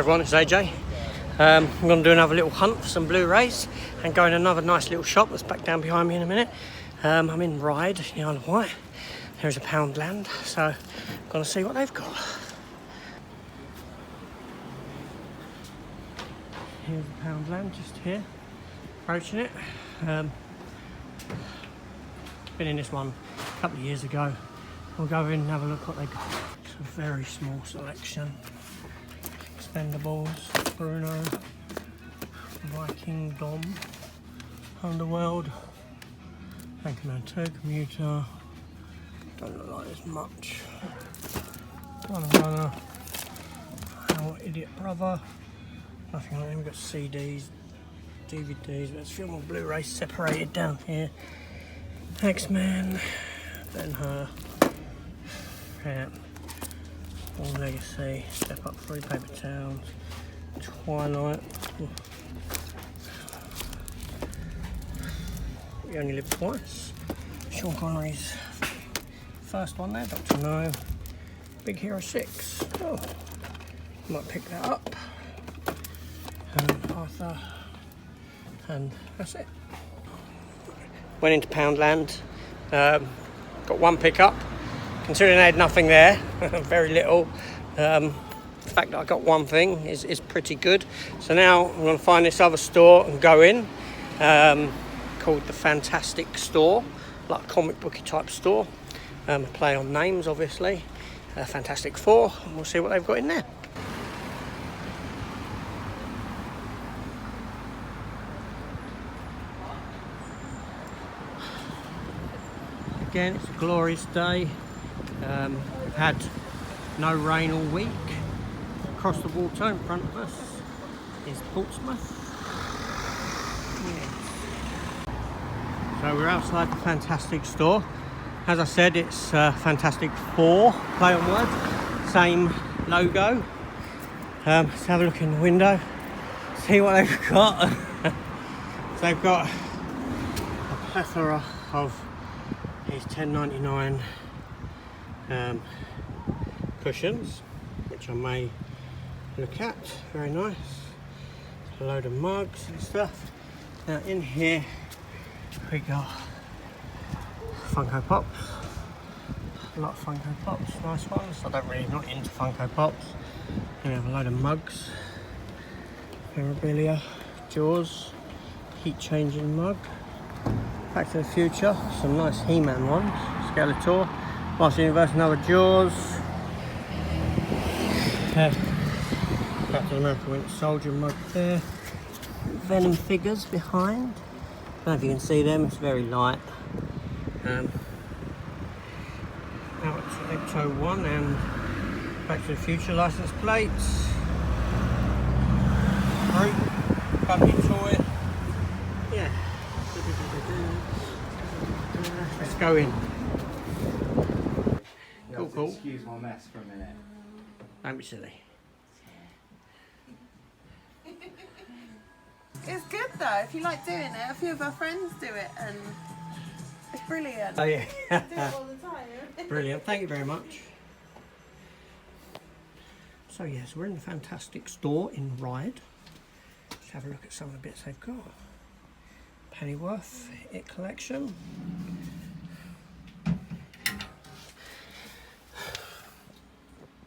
everyone, it's AJ. I'm going to do another little hunt for some Blu-rays and go in another nice little shop that's back down behind me in a minute. I'm in Ryde, the Isle of Wight. There's a Poundland, so I'm going to see what they've got. Here's the Poundland, just here, approaching it. Been in this one a couple of years ago. We'll go in and have a look what they got. It's a very small selection. Expendables, Bruno, Viking Dom, Underworld, Anchorman 2, Commuter. Don't look like there's much. Runner, Our Idiot Brother. Nothing like them. We've got CDs, DVDs, but there's film on Blu-ray separated down here. X-Men, Ben-Hur, yeah. All Legacy, Step Up 3, Paper Towns, Twilight. We Only Live Twice. Sean Connery's first one there, Dr. No. Big Hero 6. Oh, might pick that up. And Arthur. And that's it. Went into Poundland. Got one pickup. Considering I had nothing there, very little, the fact that I got one thing is pretty good. So now I'm going to find this other store and go in, called the Fantastic Store, like a comic booky type store. Play on names, obviously. Fantastic Four, and we'll see what they've got in there. Again, it's a glorious day. We've had no rain all week. Across the water in front of us is Portsmouth. Yeah. So we're outside the Fantastic Store. As I said, it's Fantastic Four, play on words, same logo. Let's have a look in the window, see what they've got. So they've got a plethora of these $10.99 cushions, which I may look at. Very nice. A load of mugs and stuff. Now in here we got Funko Pops. A lot of Funko Pops, nice ones. I don't really not into Funko Pops. We have a load of mugs. Memorabilia, Jaws, heat changing mug. Back to the Future, some nice He-Man ones. Skeletor, Master Universe, another Jaws. Captain America Winter Soldier mug there. Venom figures behind. Don't know if you can see them, it's very light. Ecto 1 and Back to the Future license plates. Great puppy toy. Yeah. Let's go in. Cool. Excuse my mess for a minute. Don't be silly. It's good though, if you like doing it. A few of our friends do it and it's brilliant. Oh yeah. Do it all the time. Brilliant, thank you very much. So yes, we're in the Fantastic Store in Ryde. Let's have a look at some of the bits they've got. Pennyworth, It Collection.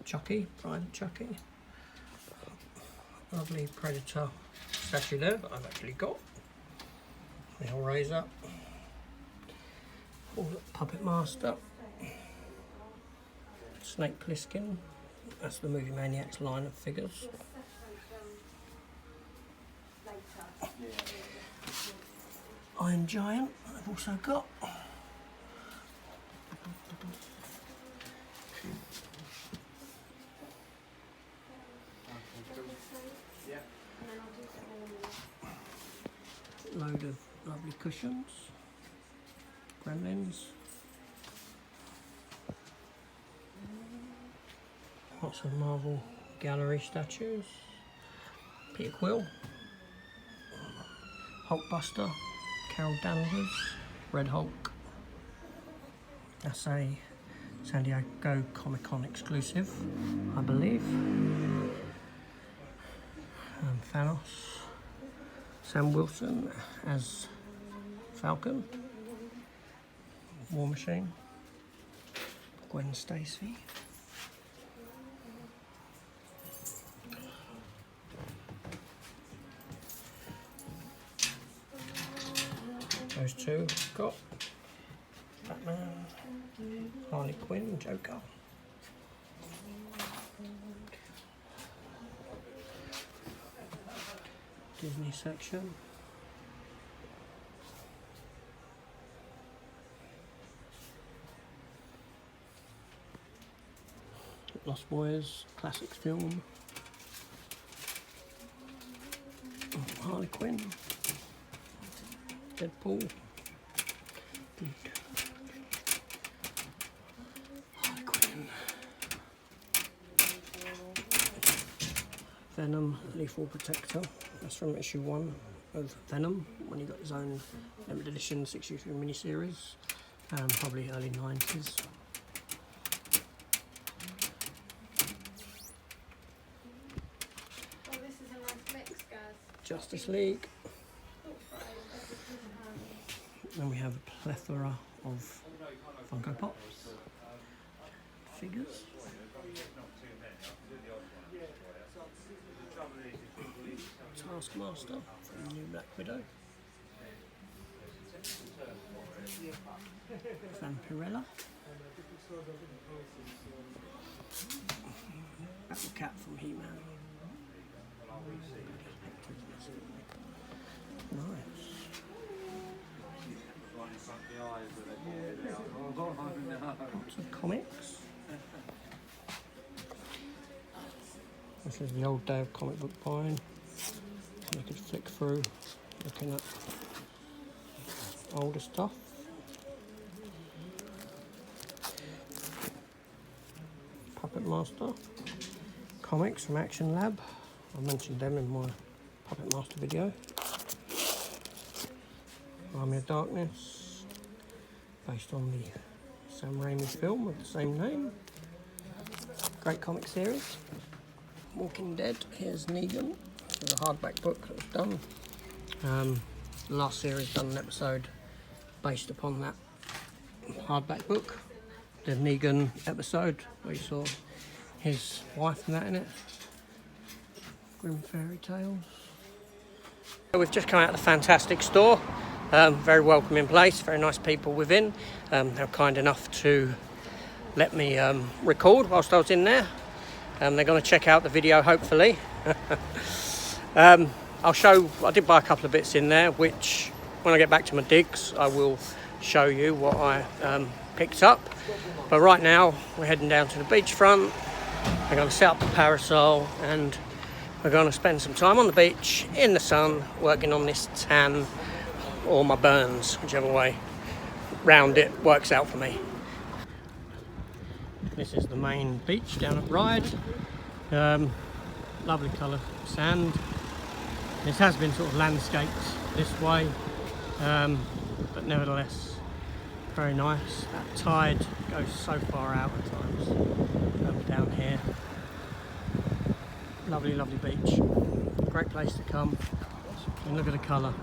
Chucky, Brian Chucky. Lovely Predator statue there that I've actually got. The Hellraiser. Puppet Master. Snake Plissken. That's the Movie Maniacs line of figures. Iron Giant, I've also got. Load of lovely cushions. Gremlins. Lots of Marvel Gallery statues. Peter Quill. Hulkbuster. Carol Danvers. Red Hulk. That's a San Diego Comic Con exclusive, I believe. Thanos. Sam Wilson as Falcon. War Machine. Gwen Stacy. Those two got Batman, Harley Quinn, Joker. Disney section. Lost Boys, classics film. Harley Quinn. Deadpool. Harley Quinn. Venom, Lethal Protector. That's from issue 1 of Venom, when he got his own limited edition 6-issue miniseries, probably early 90s. Oh, this is a nice mix, guys. Justice League. Then we have a plethora of Funko Pops, figures. Taskmaster from the new Black Widow. Vampirella. Battle Cat from He-Man. Nice. Lots of comics. This is the old day of comic book buying. You could flick through looking at older stuff. Puppet Master. Comics from Action Lab. I mentioned them in my Puppet Master video. Army of Darkness. Based on the Sam Raimi film of the same name. Great comic series. Walking Dead. Here's Negan. There's a hardback book that was done. The last series done an episode based upon that hardback book. The Negan episode where you saw his wife and that in it. Grim Fairy Tales. We've just come out of the Fantastic store. Very welcoming place, very nice people within. They were kind enough to let me record whilst I was in there. They're going to check out the video hopefully. I'll show, I did buy a couple of bits in there, which when I get back to my digs I will show you what I picked up. But right now we're heading down to the beachfront. We're going to set up the parasol and we're going to spend some time on the beach in the sun working on this tan or my burns, whichever way round it works out for me. This is the main beach down at Ryde. Lovely colour sand. This has been sort of landscaped this way, but nevertheless very nice. That tide goes so far out at times down here. Lovely, lovely beach. Great place to come. And look at the colour.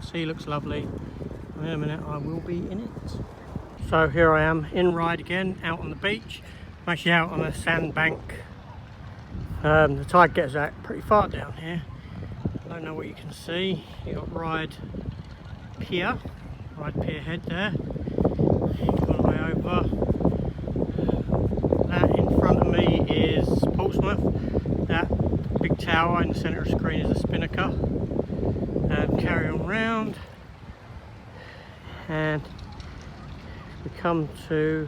Sea looks lovely. In a minute I will be in it. So here I am in Ryde again, out on the beach. I'm actually out on a sandbank. The tide gets out pretty far down here. I don't know what you can see. You've got Ryde Pier, Ryde Pier Head there. All the way over. That in front of me is Portsmouth. That big tower in the centre of the screen is a spinnaker. Carry on round. And we come to,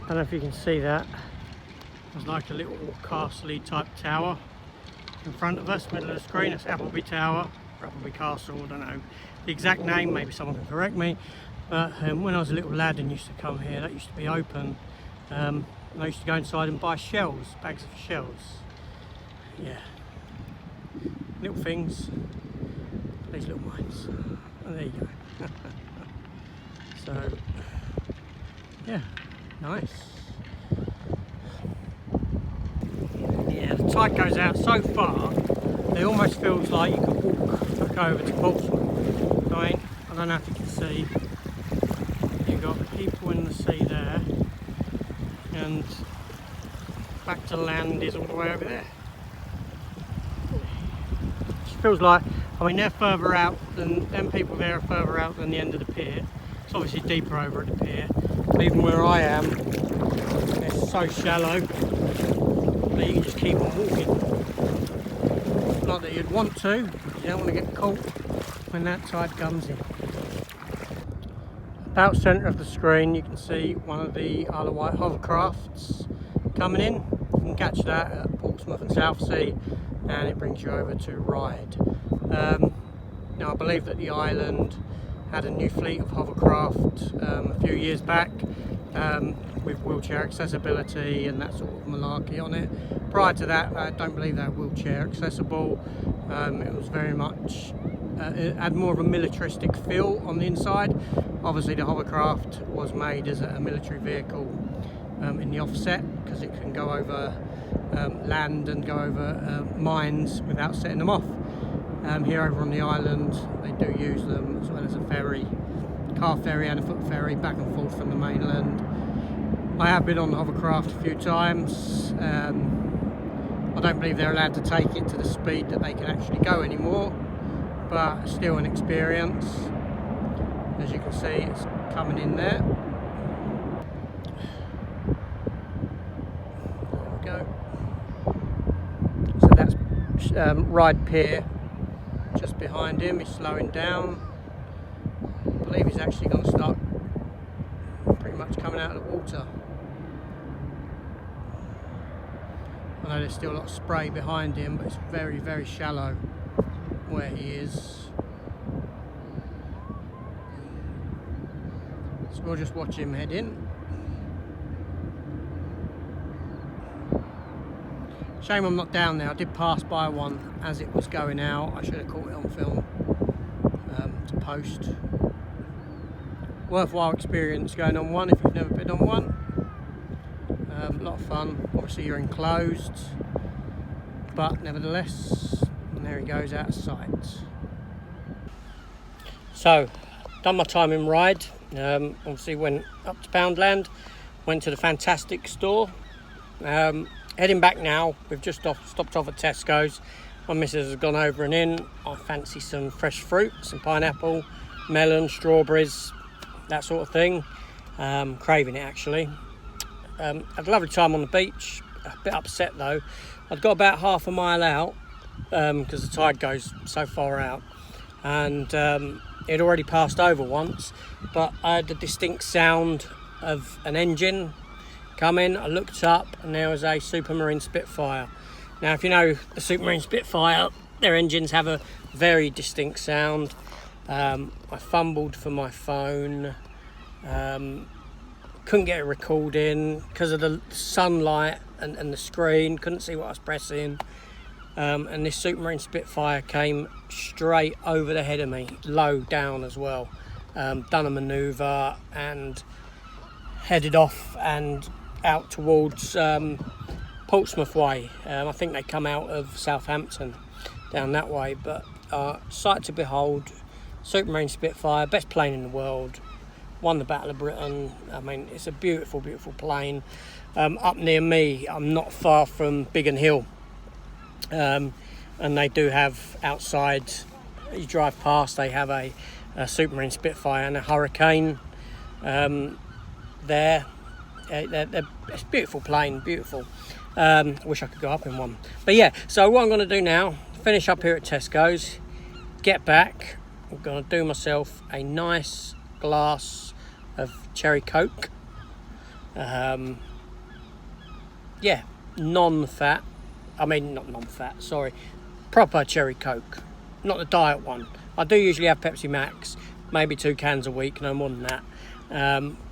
I don't know if you can see that, there's like a little castle-y type tower in front of us, middle of the screen. It's Appleby Tower, Appleby Castle, I don't know the exact name, maybe someone can correct me. But when I was a little lad and used to come here, that used to be open. I used to go inside and buy shells, bags of shells. Yeah, little things, these little mines. And there you go. So, yeah, nice. Yeah, the tide goes out so far It almost feels like you could walk back over to Portsmouth. I don't know if you can see. You've got people in the sea there, and back to land is all the way over there. It feels like, I mean, they're further out than them people there are further out than the end of the pier. It's obviously deeper over at the pier. But even where I am, it's so shallow that you can just keep on walking. Not that you'd want to, you don't want to get caught when that tide comes in. About centre of the screen you can see one of the Isle of Wight hovercrafts coming in. You can catch that at Portsmouth and Southsea, and it brings you over to Ryde. Now I believe that the island had a new fleet of hovercraft a few years back with wheelchair accessibility and that sort of malarkey on it. Prior to that, I don't believe they were wheelchair accessible. It was very much, it had more of a militaristic feel on the inside. Obviously the hovercraft was made as a military vehicle in the offset, because it can go over land and go over mines without setting them off. Here over on the island they do use them, as well as a ferry, car ferry and a foot ferry back and forth from the mainland. I have been on the hovercraft a few times. I don't believe they're allowed to take it to the speed that they can actually go anymore, but still an experience. As you can see, it's coming in there. There we go. So that's Ryde Pier. Just behind him, he's slowing down. I believe he's actually going to start pretty much coming out of the water. I know there's still a lot of spray behind him, but it's very, very shallow where he is. So we'll just watch him head in. Shame I'm not down there. I did pass by one as it was going out. I should have caught it on film to post. Worthwhile experience going on one if you've never been on one. A lot of fun. Obviously you're enclosed, but nevertheless, and there he goes out of sight. So, done my time in Ryde. Obviously went up to Poundland, went to the Fantastic store. Heading back now. We've just stopped off at Tesco's. My missus has gone over and in. I fancy some fresh fruit, some pineapple, melon, strawberries, that sort of thing. Craving it actually. Had a lovely time on the beach. A bit upset though. I'd got about half a mile out because the tide goes so far out, and it already passed over once, but I had the distinct sound of an engine coming. I looked up and there was a Supermarine Spitfire. Now if you know the Supermarine Spitfire, their engines have a very distinct sound. I fumbled for my phone, couldn't get a recording because of the sunlight and the screen, couldn't see what I was pressing, and this Supermarine Spitfire came straight over the head of me, low down as well. Done a manoeuvre and headed off and out towards Portsmouth way. I think they come out of Southampton down that way, but sight to behold. Supermarine Spitfire, best plane in the world, won the Battle of Britain. I mean, it's a beautiful, beautiful plane. Up near me, I'm not far from Biggin Hill, and they do have outside, you drive past, they have a Supermarine Spitfire and a Hurricane there. It's a beautiful plane, beautiful. I wish I could go up in one. But yeah, so what I'm going to do now, finish up here at Tesco's, get back. I'm going to do myself a nice glass of cherry coke. Yeah, non-fat. I mean, not non-fat, sorry. Proper cherry coke, not the diet one. I do usually have Pepsi Max, maybe 2 cans a week, no more than that.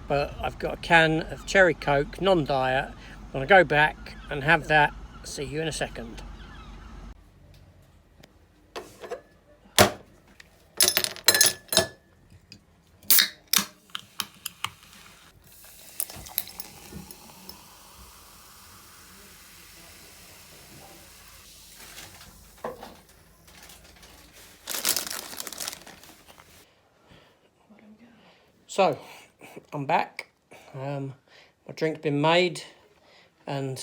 But I've got a can of cherry coke, non-diet. I'm going to go back and have that. See you in a second. So, I'm back. My drink's been made, and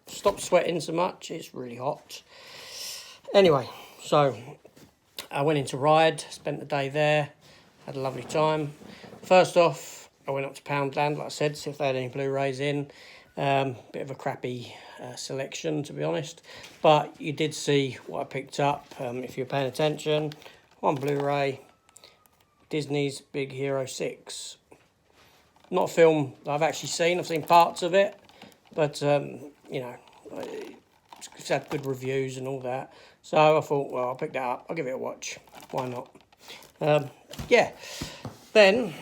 stopped sweating so much. It's really hot. Anyway, so I went into Ryde, spent the day there, had a lovely time. First off, I went up to Poundland, like I said, see if they had any Blu-rays in. Bit of a crappy selection, to be honest, but you did see what I picked up. If you're paying attention, one Blu-ray, Disney's Big Hero 6. Not a film that I've actually seen. I've seen parts of it, but you know, it's had good reviews and all that. So I thought, well, I'll pick that up. I'll give it a watch. Why not? Yeah. Then,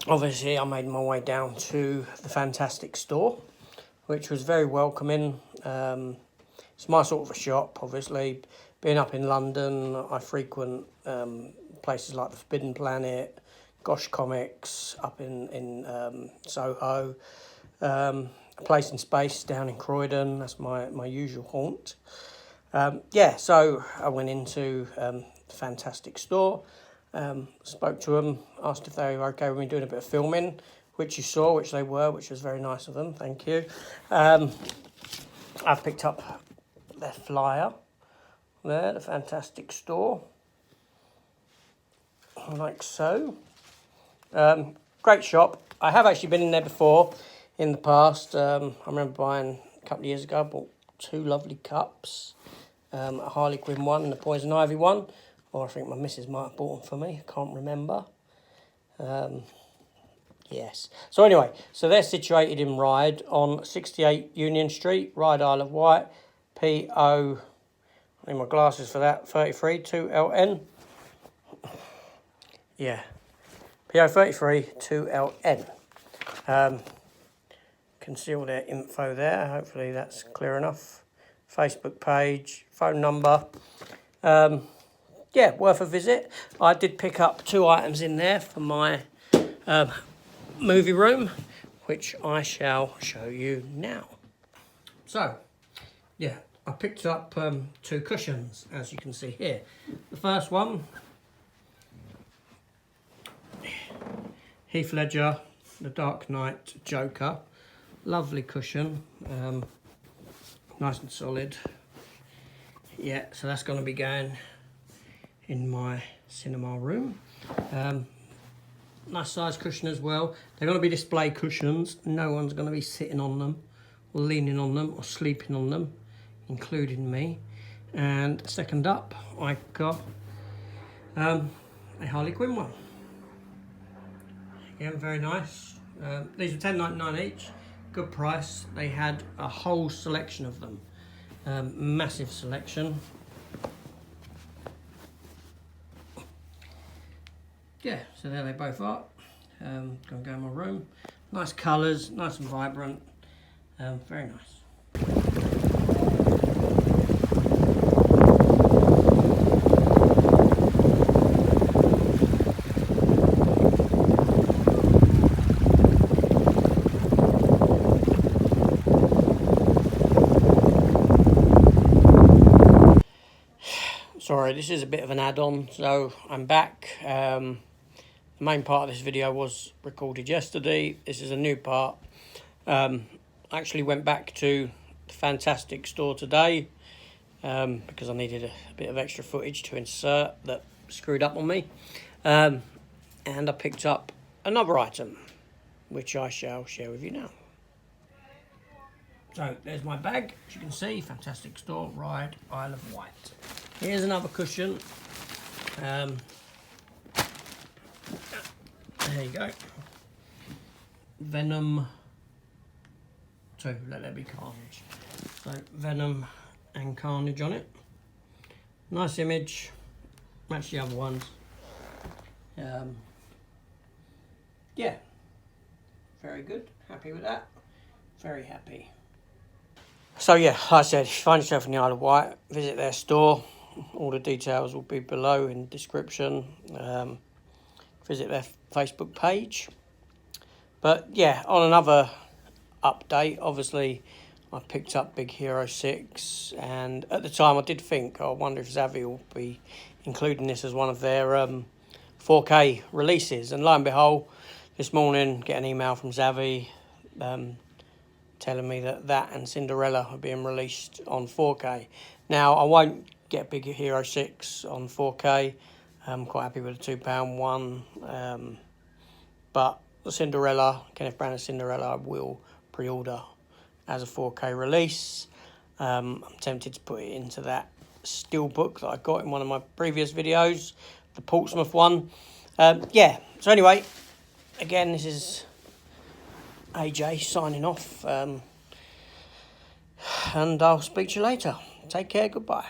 obviously, I made my way down to the Fantastic store, which was very welcoming. It's my sort of a shop, obviously. Being up in London, I frequent places like the Forbidden Planet, Gosh Comics up in Soho, a place in space down in Croydon. That's my usual haunt. Yeah, so I went into the Fantastic store, spoke to them, asked if they were okay with me doing a bit of filming, which you saw, which they were, which was very nice of them, thank you. I've picked up their flyer there, the Fantastic store, like so. Great shop. I have actually been in there before in the past. I remember buying a couple of years ago, I bought 2 lovely cups, a Harley Quinn one and a Poison Ivy one, or I think my missus might have bought them for me, I can't remember. Yes. So anyway, so they're situated in Ryde on 68 Union Street, Ryde Isle of Wight, PO, I need my glasses for that, 33 2LN. Yeah. PO33 2LN. Can see all their info there. Hopefully that's clear enough. Facebook page, phone number. Yeah, worth a visit. I did pick up 2 items in there for my movie room, which I shall show you now. So, yeah, I picked up 2 cushions, as you can see here. The first one, Heath Ledger, The Dark Knight Joker. Lovely cushion, nice and solid. Yeah, so that's going to be going in my cinema room. Nice size cushion as well. They're going to be display cushions. No one's going to be sitting on them or leaning on them or sleeping on them, including me. And second up, I got a Harley Quinn one. Again, very nice. These are $10.99 each. Good price. They had a whole selection of them. Massive selection. Yeah, so there they both are. Gonna go in my room. Nice colours, nice and vibrant. Very nice. Sorry, this is a bit of an add-on, so I'm back. The main part of this video was recorded yesterday. This is a new part. I actually went back to the Fantastic store today because I needed a bit of extra footage to insert that screwed up on me. And I picked up another item, which I shall share with you now. So there's my bag, as you can see, Fantastic store, Ryde, Isle of Wight. Here's another cushion. There you go. Venom 2, Let There Be Carnage. So Venom and Carnage on it. Nice image. Match the other ones. Yeah, very good. Happy with that. Very happy. So yeah, like I said, if you find yourself in the Isle of Wight, visit their store. All the details will be below in the description. Visit their Facebook page. But yeah, on another update, obviously I picked up Big Hero 6, and at the time I did think, I wonder if Zavvi will be including this as one of their 4K releases. And lo and behold, this morning, get an email from Zavi telling me that and Cinderella are being released on 4K. Now, I won't get Big Hero 6 on 4K. I'm quite happy with the £2 one. But the Cinderella, Kenneth Branagh's Cinderella, I will pre-order as a 4K release. I'm tempted to put it into that steelbook that I got in one of my previous videos, the Portsmouth one. Yeah, so anyway, again, this is AJ signing off. And I'll speak to you later. Take care, goodbye.